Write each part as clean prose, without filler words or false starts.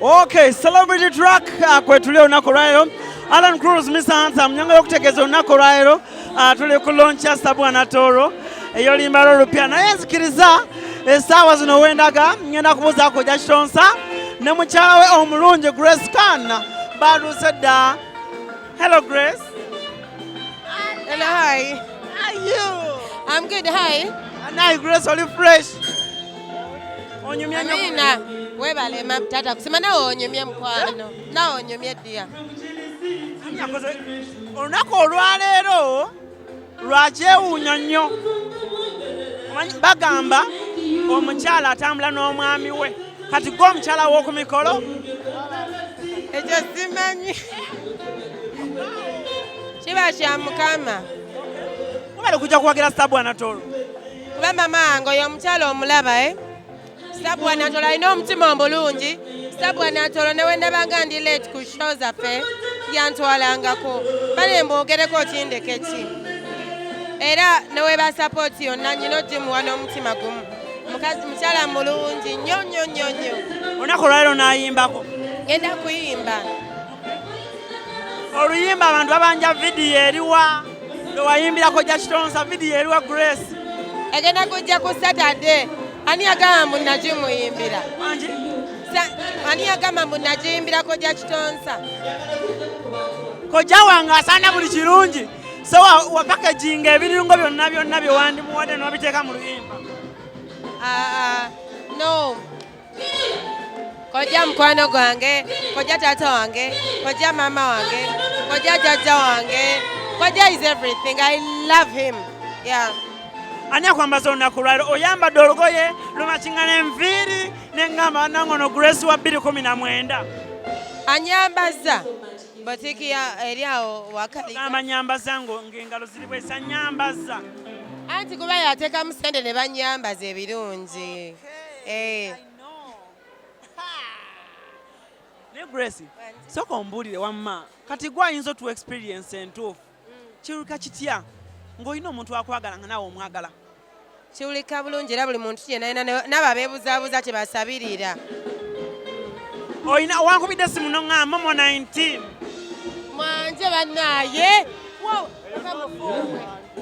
Okay, celebrity track kwetulio olunaku lwaleero. Alan Cruz Mr. Handsome nyanga y'okutegeeza olunaku lwaleero tuli ku launch ya Sabwana Toro ey'oluyimba lwe olupya naye nzikiriza essaawa zino wendaga ngenda kubuuzaako Kojja Kitonsa ne mukyala we omulungi Grace Khan baaluuse dda. Hello Grace. Hello, hi. How are you? I'm good, hi. Naye Grace oli fresh. Onyumya nnyo. Amina, webale tata kusema nawe onyumye mukwano. Nawe onyumye ddia. Olunaku olwaleero lwakyewuunya nnyo. Bagamba omukyala atambula n'omwami we. Kati gwe omukyala w'oku mikolo? Ekyo simanyi. Kiba kya Mukama. Mubale kujja kuwagira Sabwana Toro. Kuba mama wange oyo omukyala omulaba Sabwana Toro alina omutima omulungi. Sabwana Toro ne wendabanga ndi late ku show zaffe yantwalangako. Bale mbogereko kindeke ki. Era ne webasapooti yonna nnyo gimuwa n'omutima gumu. Mukazi mukyala mulungi nnyo nnyo nnyo nnyo. Olunaku olwaleero n'ayimbako. Ngenda kuyimba. Oluyimba abantu babanja vidiyo eriwa lwe wayimbira Kojja Kitonsa vidiyo eriwa Grace. Egenda kujja ku Saturday. Ani agamba mbu nagimuyimbira? Ani agamba mbu nagiyimbira Kojja Kitonsa? Kojja wange asaana buli kirungi. So wapakaginga ebirungo byonna byonna bye wandimuwadde n'obiteeka mu luyimba. No. Kojja mukwano gwange, Kojja taata wange, Kojja mama wange, Kojja jjajja wange. Kojja is everything. I love him. Yeah. Ani akwambaza olunaku lwaleero oyambadde olugoye lumakingana enviiri n'eŋŋamba nangono Grace wa 2019. Anyambaza botiki eri awo wakali. Gamba nyambaza ng'engalo ziri bwesa nyambaza. Anti kuba yateekamu ssente ne banyambaza ebirungi. Ne Grace, sooka ombuulire wamma kati gwe ayinza otuwa experience entuufu. Kiwulika kitya ng'olina omuntu akwagala nga naawe omwagala? Kiwulika bulungi era buli muntu yenna nabo abeebuzaabuza kye basabirira. Oyina wankubidde essimu n'oŋŋamba Momo 19. Mwanje bannaaye.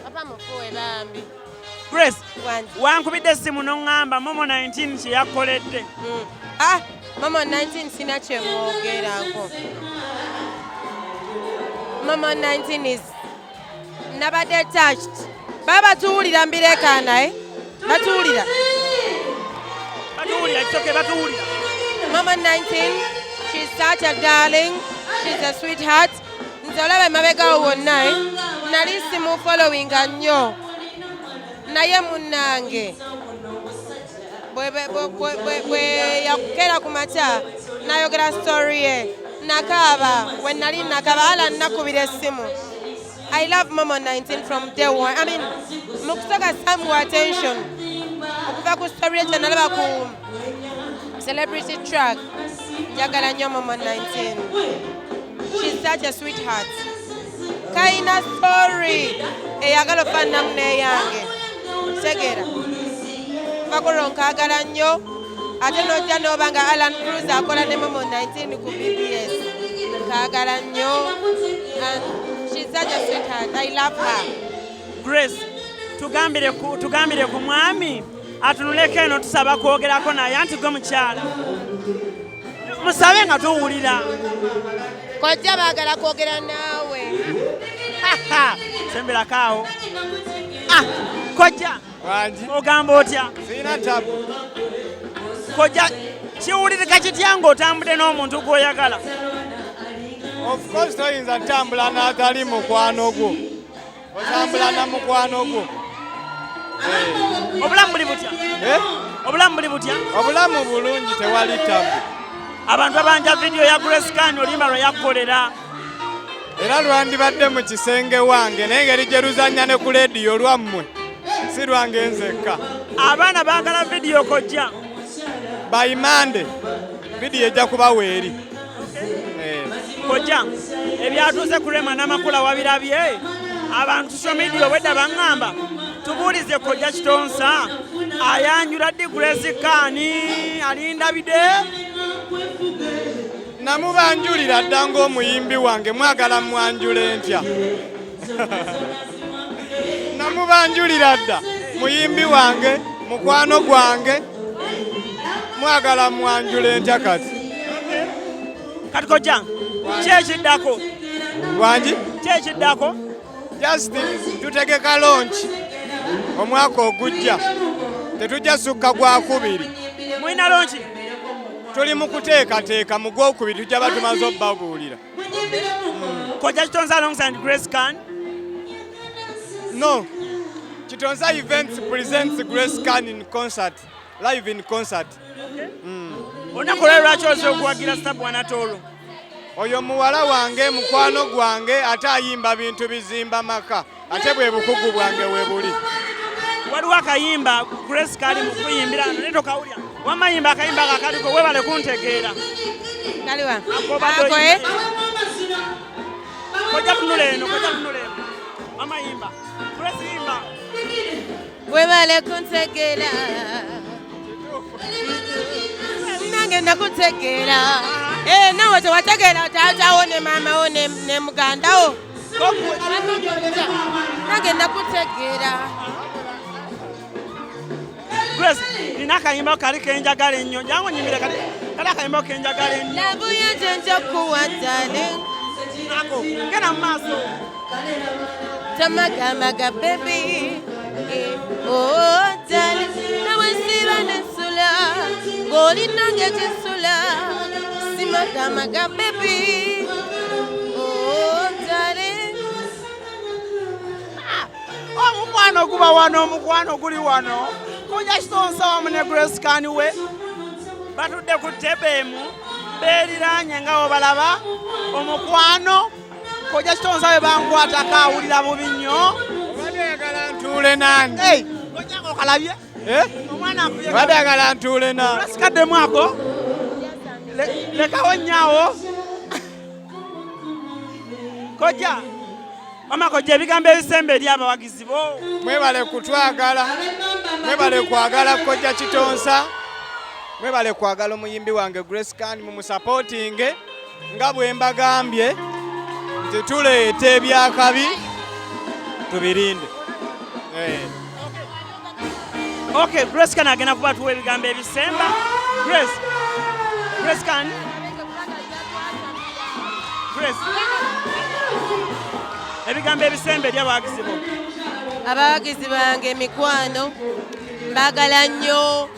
Papa mufuwe bambi. Grace, wankubidde essimu n'oŋŋamba Momo 19 kye yakoledde. Momo 19 sina kye mwogerako. Momo 19 is nabadde touched. Baba batuwulira mbireekaana batuwulira. Batuwulira kisoke batuwulira. Momo 19, she's such a darling. She's a sweetheart. Nze olaba emabega wonna nali simu followinga nnyo. Naye munnange bwe yakukera ku makya nayogera story ye nakaaba we nali nakaaba ala nakubira essimu. I love Momo 19 from day one. I mean, mukusaka some attention. Okuva ku story ye nalaba ku celebrity track. Njagala nnyo Momo 19. She's such a sweetheart. Kaina story eyagala ofaananamu n'eyange. Segera. Bakuronka agala nnyo. Ate n'ojja n'obanga Alan Cruz akola ne Momo 19 ku BBS. Kaagala nnyo. And she's such a sweetheart. I love her. Grace, tugambire ku mwami atunuleko eno tusaba kwogerako naye anti gwe mukyala. Musabe nga tuwulira. Kojja baagala kwogera naawe. Semberakaawo. Kojja. Ogamba otya? Sina tabu. Kojja kiwulirika kitya ng'otambudde n'omuntu gw'oyagala? Of course toyinza ntambula n'atali mukwano gwo. Otambula na mukwano gwo. Obulamu buli butya? Obulamu buli butya? Obulamu bulungi tewali tabu. Abantu abanja vidiyo ya Grace Khan oluyimba lwe yakolera. Era lwandibadde mu kisenge wange naye ngeri gye luzannya ne ku leediyo lwammwe si lwange nzekka. Abaana baagala vidiyo Kojja. Bayimande vidiyo ejja kuba weeri. Kojja ebyatuuse ku Rema n'amakula wabirabye? Abantu social media obwedda baŋŋamba tubuulize Kojja Kitonsa ayanjula ddi Grace Khan alindabide namubanjulira dda ng'omuyimbi wange mwagala mwanjule ntya namubanjulira dda muyimbi wange mukwano gwange mwagala mwanjule ntya kati kojja kyekiddako wangi kyekiddako just tutegeka launch omwaka ogujja tetujja sukka gwa kubiri mulina lonki tuli mu kuteekateeka mu gwokubiri tujja batumaze obbabuulira kojja kitonza alongside Grace Khan no Kitonza Events presents Grace Khan in concert live in concert olunaku lwali lwaki oze okuwagira Sabu Anatolo oyo muwala wange mukwano gwange ate ayimba bintu bizimba maka ate bwe bukugu bwange we buli waliwo akayimba Grace Khan mu kuyimbira naye tokawulya wamayimba akayimba kakaliko webale kuntegeera Kaliwa. kojja tunula eno wamayimba Grace yimba Webale kuntegeera nange nakutegeera nawe tewategeera taatawo ne maama wo ne muganda wo nange nakutegeera Grace nina akayimba kali kenjagala ennyo jangu nyimbire kali akayimba kenjagala ennyo labuye gyenjokuwa darling ako genda mu maaso tamagamaga baby oh darling nawe siba nesula ng'oli nange kisula simagamaga baby oh darling omukwano guba wano omukwano guli wano kojja Kitonsa wamu ne Grace Khan we batudde ku tebemu beeriraanye nga obalaba omukwano kojja Kitonsa we bankwatako awulira bubi nnyo obadde ayagala ntuule nandi kojja okalabye omwana obadde ayagala ntuule nandi Grace kaddemu ako lekawo nnyaawo kojja mama kojja ebigambo ebisemba eri abawagizi bo mwebale kutwagala mwebale kwagala kojja Kitonsa mwebale kwagala omuyimbi wange Grace Khan mumusupportinge nga bwe mbagambye nti tuleeta ebyakabi tubirinde okay Grace Khan agenda kuba tuwa ebigambo ebisemba Grace Khan ebigambo ebisemba eri abawagizi bo abawagizi bange mikwano mbagala nnyo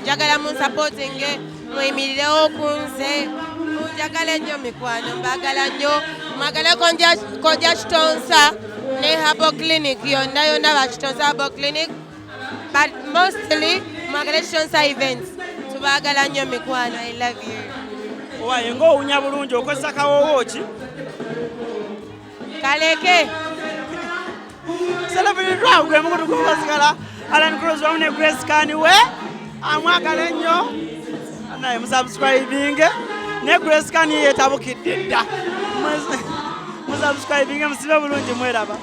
njagala munsupportinge muyimirirewo ku nze munjagala nnyo mikwano mbagala nnyo mwagale kojja Kitonsa ne Herbal Clinic yonna ba Kitonsa Herbal Clinic but mostly mwagale Kitonsa Events tubagala nnyo mikwano I love you owaye ng'owunya bulungi okozesa kawoowo ki kaleke Celebrity Drive gwe mukutu gubasigala Alan Cruz wamu ne Grace Khan we amwagala ennyo naye musubscribinge ne Grace Khan yeetabukidde dda musubscribinge musibe bulungi mweraba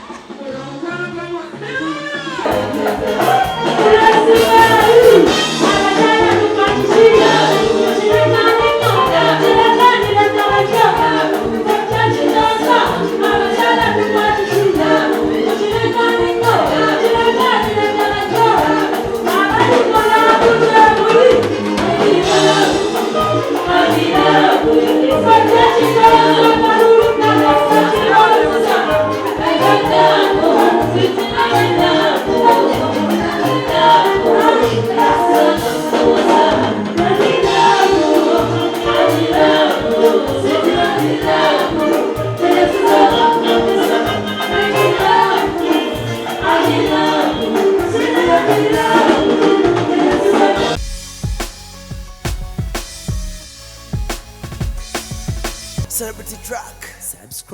Celebrity Track. Subscribe.